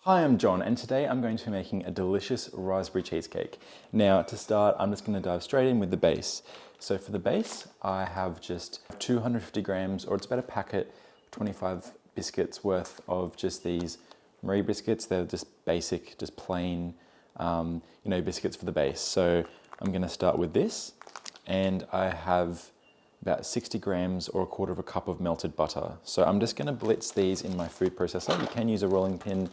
Hi, I'm John, and today I'm going to be making a delicious raspberry cheesecake. Now, to start, I'm just going to dive straight in with the base. So for the base, I have just 250 grams, or it's about a packet, 25 biscuits worth of just these Marie biscuits. They're just basic, just plain, biscuits for the base. So I'm going to start with this, and I have about 60 grams or a quarter of a cup of melted butter. So I'm just going to blitz these in my food processor. You can use a rolling pin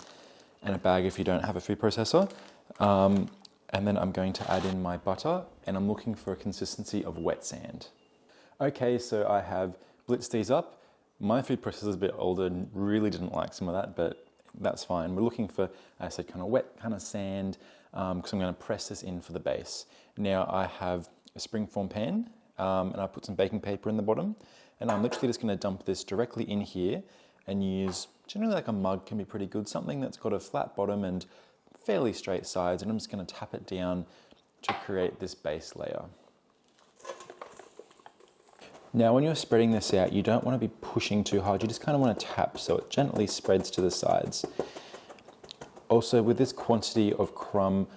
and a bag if you don't have a food processor. And then I'm going to add in my butter, and I'm looking for a consistency of wet sand. Okay, so I have blitzed these up. My food processor is a bit older and really didn't like some of that, but that's fine. We're looking for, as I said, kind of wet kind of sand, because I'm going to press this in for the base. Now I have a springform pan, and I put some baking paper in the bottom, and I'm literally just going to dump this directly in here and use, generally like a mug can be pretty good, something that's got a flat bottom and fairly straight sides, and I'm just going to tap it down to create this base layer. Now when you're spreading this out, you don't want to be pushing too hard, you just kind of want to tap so it gently spreads to the sides. Also, with this quantity of crumb,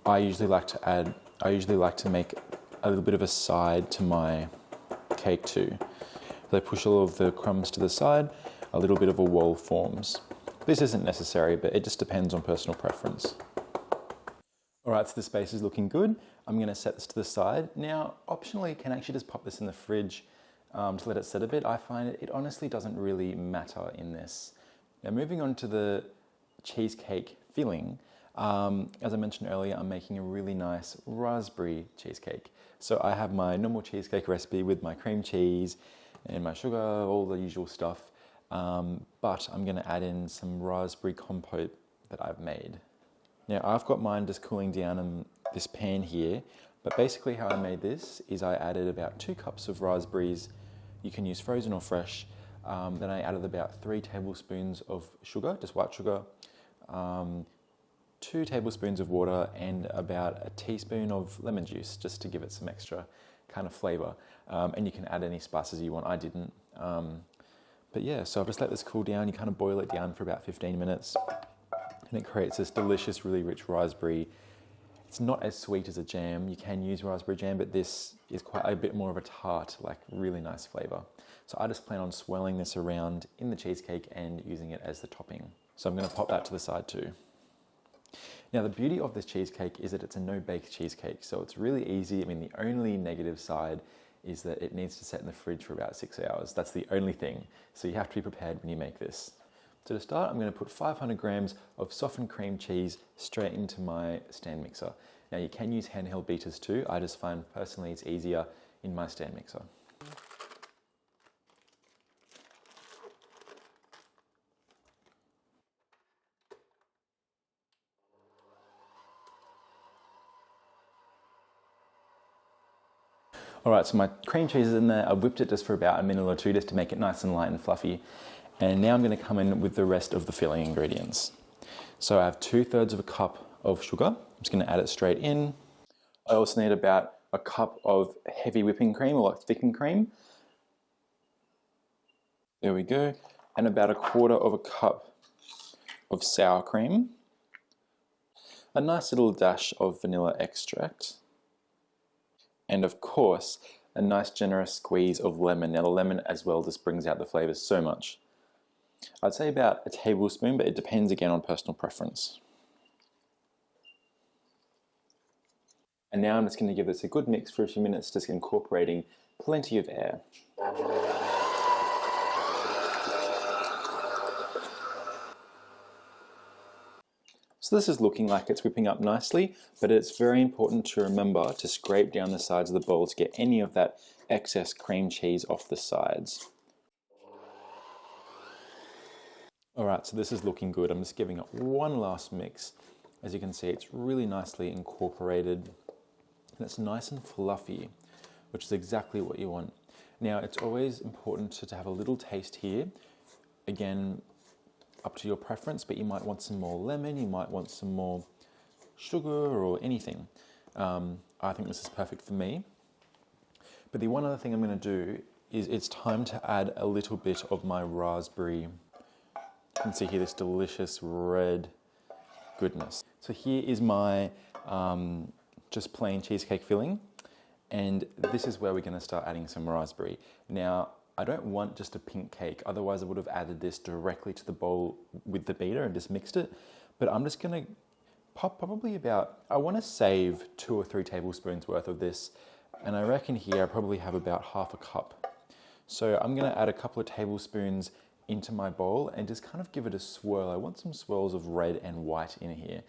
I usually like to make a little bit of a side to my cake too. So I push all of the crumbs to the side, a little bit of a wall forms. This isn't necessary, but it just depends on personal preference. All right, so this base is looking good. I'm going to set this to the side. Now, optionally, you can actually just pop this in the fridge to let it set a bit. I find it honestly doesn't really matter in this. Now, moving on to the cheesecake filling, as I mentioned earlier, I'm making a really nice raspberry cheesecake. So I have my normal cheesecake recipe with my cream cheese and my sugar, all the usual stuff. But I'm going to add in some raspberry compote that I've made. Now I've got mine just cooling down in this pan here, but basically how I made this is I added about 2 cups of raspberries. You can use frozen or fresh. Then I added about 3 tablespoons of sugar, just white sugar, 2 tablespoons of water, and about a teaspoon of lemon juice, just to give it some extra kind of flavor. And you can add any spices you want. I didn't. But yeah, so I've just let this cool down. You kind of boil it down for about 15 minutes, and it creates this delicious, really rich raspberry. It's not as sweet as a jam. You can use raspberry jam, but this is quite a bit more of a tart, like really nice flavor. So I just plan on swirling this around in the cheesecake and using it as the topping. So I'm going to pop that to the side too. Now the beauty of this cheesecake is that it's a no-bake cheesecake, so it's really easy. I mean, the only negative side is that it needs to set in the fridge for about 6 hours. That's the only thing. So you have to be prepared when you make this. So to start, I'm going to put 500 grams of softened cream cheese straight into my stand mixer. Now you can use handheld beaters too. I just find personally it's easier in my stand mixer. All right, so my cream cheese is in there. I've whipped it just for about a minute or two just to make it nice and light and fluffy. And now I'm going to come in with the rest of the filling ingredients. So I have 2/3 of a cup of sugar. I'm just going to add it straight in. I also need about a cup of heavy whipping cream, or like thickened cream. There we go. And about a quarter of a cup of sour cream. A nice little dash of vanilla extract. And of course, a nice generous squeeze of lemon. Now the lemon as well just brings out the flavors so much. I'd say about a tablespoon, but it depends again on personal preference. And now I'm just going to give this a good mix for a few minutes, just incorporating plenty of air. So this is looking like it's whipping up nicely, but it's very important to remember to scrape down the sides of the bowl to get any of that excess cream cheese off the sides. All right, so this is looking good. I'm just giving it one last mix. As you can see, it's really nicely incorporated, and it's nice and fluffy, which is exactly what you want. Now, it's always important to have a little taste here. Again, up to your preference, but you might want some more lemon, you might want some more sugar or anything. I think this is perfect for me. But the one other thing I'm going to do is it's time to add a little bit of my raspberry. You can see here this delicious red goodness. So here is my just plain cheesecake filling. And this is where we're gonna start adding some raspberry. Now, I don't want just a pink cake, otherwise I would have added this directly to the bowl with the beater and just mixed it. But I'm just gonna pop probably about, I wanna save 2 or 3 tablespoons worth of this. And I reckon here I probably have about half a cup. So I'm gonna add a couple of tablespoons into my bowl and just kind of give it a swirl. I want some swirls of red and white in here.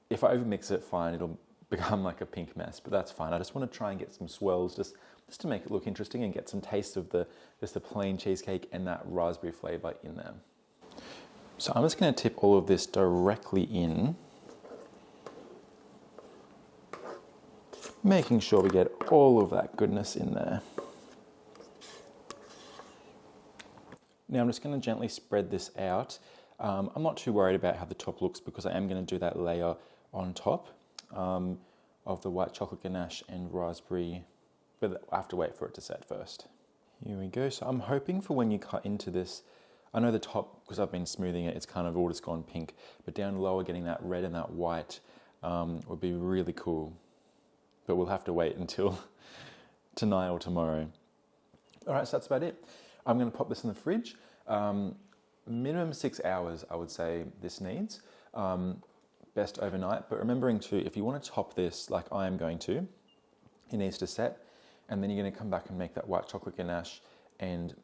If I overmix it, fine, it'll become like a pink mess, but that's fine. I just want to try and get some swirls just to make it look interesting and get some taste of just the plain cheesecake and that raspberry flavor in there. So I'm just going to tip all of this directly in, making sure we get all of that goodness in there. Now I'm just going to gently spread this out. I'm not too worried about how the top looks because I am going to do that layer on top of the white chocolate ganache and raspberry, but I have to wait for it to set first. Here we go. So I'm hoping for when you cut into this, I know the top, because I've been smoothing it, it's kind of all just gone pink, but down lower getting that red and that white would be really cool. But we'll have to wait until tonight or tomorrow. All right, so that's about it. I'm going to pop this in the fridge. Minimum 6 hours, I would say this needs. Best overnight, but remembering too, if you want to top this like I am going to, it needs to set, and then you're going to come back and make that white chocolate ganache and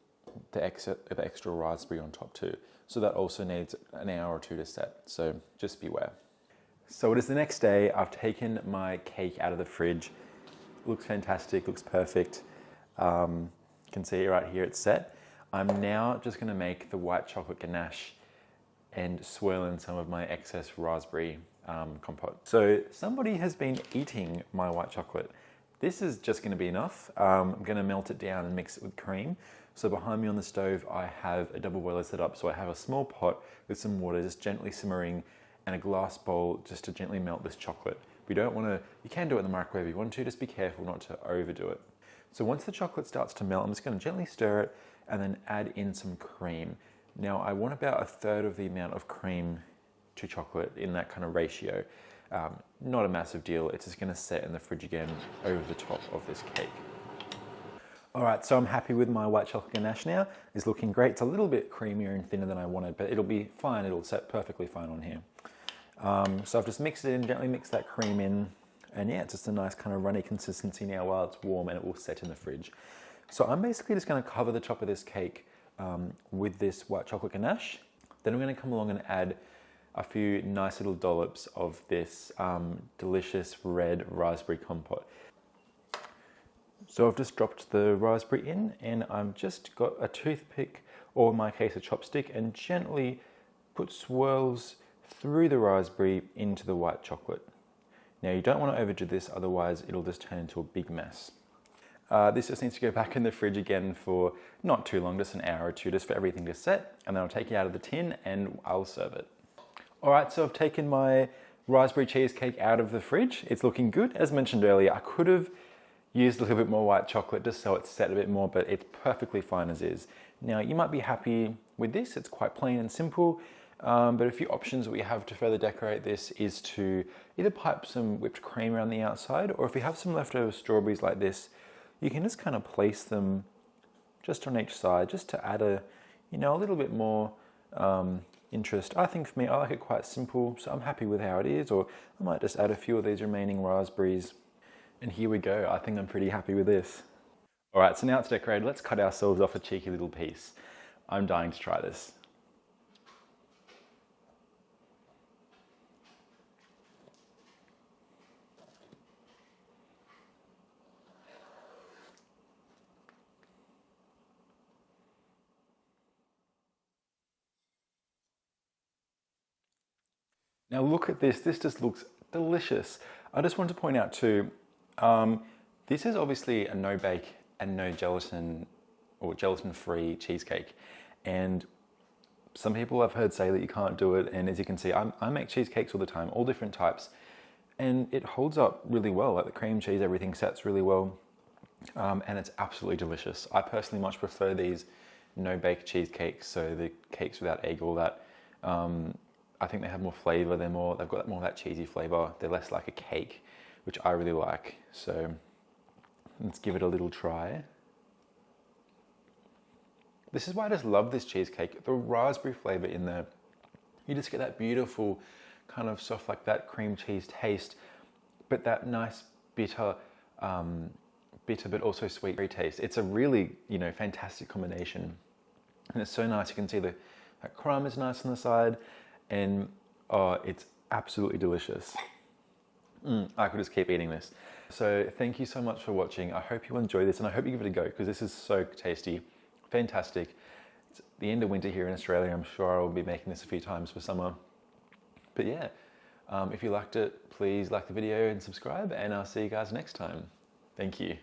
the extra raspberry on top too. So that also needs an hour or 2 to set, so just beware. So it is the next day. I've taken my cake out of the fridge. Looks fantastic, looks perfect. You can see it right here, it's set. I'm now just going to make the white chocolate ganache and swirl in some of my excess raspberry compote. So somebody has been eating my white chocolate. This is just going to be enough. I'm going to melt it down and mix it with cream. So behind me on the stove, I have a double boiler set up. So I have a small pot with some water just gently simmering and a glass bowl just to gently melt this chocolate. We don't want to, you can do it in the microwave if you want to, just be careful not to overdo it. So once the chocolate starts to melt, I'm just going to gently stir it and then add in some cream. Now I want about 1/3 of the amount of cream to chocolate in that kind of ratio. Not a massive deal, it's just gonna set in the fridge again over the top of this cake. All right, so I'm happy with my white chocolate ganache now. It's looking great. It's a little bit creamier and thinner than I wanted, but it'll be fine, it'll set perfectly fine on here. So I've just mixed it in, gently mixed that cream in, and yeah, it's just a nice kind of runny consistency now while it's warm and it will set in the fridge. So I'm basically just gonna cover the top of this cake with this white chocolate ganache. Then I'm going to come along and add a few nice little dollops of this delicious red raspberry compote. So I've just dropped the raspberry in and I've just got a toothpick, or in my case a chopstick, and gently put swirls through the raspberry into the white chocolate. Now you don't want to overdo this, otherwise it'll just turn into a big mess. This just needs to go back in the fridge again for not too long, just an hour or 2, just for everything to set, and then I'll take it out of the tin and I'll serve it. All right, so I've taken my raspberry cheesecake out of the fridge. It's looking good. As mentioned earlier, I could have used a little bit more white chocolate just so it's set a bit more, but it's perfectly fine as is. Now, you might be happy with this. It's quite plain and simple, but a few options that we have to further decorate this is to either pipe some whipped cream around the outside, or if you have some leftover strawberries like this, you can just kind of place them just on each side, just to add a little bit more interest. I think for me, I like it quite simple, so I'm happy with how it is, or I might just add a few of these remaining raspberries. And here we go. I think I'm pretty happy with this. All right, so now it's decorated. Let's cut ourselves off a cheeky little piece. I'm dying to try this. Now look at this just looks delicious. I just want to point out too, this is obviously a no bake and no gelatin or gelatin-free cheesecake. And some people I've heard say that you can't do it. And as you can see, I make cheesecakes all the time, all different types. And it holds up really well, like the cream cheese, everything sets really well. And it's absolutely delicious. I personally much prefer these no bake cheesecakes, so the cakes without egg, all that. I think they have more flavor. They've got more of that cheesy flavor. They're less like a cake, which I really like. So let's give it a little try. This is why I just love this cheesecake. The raspberry flavor in there. You just get that beautiful kind of soft, like that cream cheese taste, but that nice bitter, but also sweet taste. It's a really, fantastic combination. And it's so nice. You can see that crumb is nice on the side, and it's absolutely delicious. I could just keep eating this. So thank you so much for watching. I hope you enjoy this, and I hope you give it a go, because this is so tasty, fantastic. It's the end of winter here in Australia. I'm sure I will be making this a few times for summer. But yeah, if you liked it, please like the video and subscribe, and I'll see you guys next time. Thank you.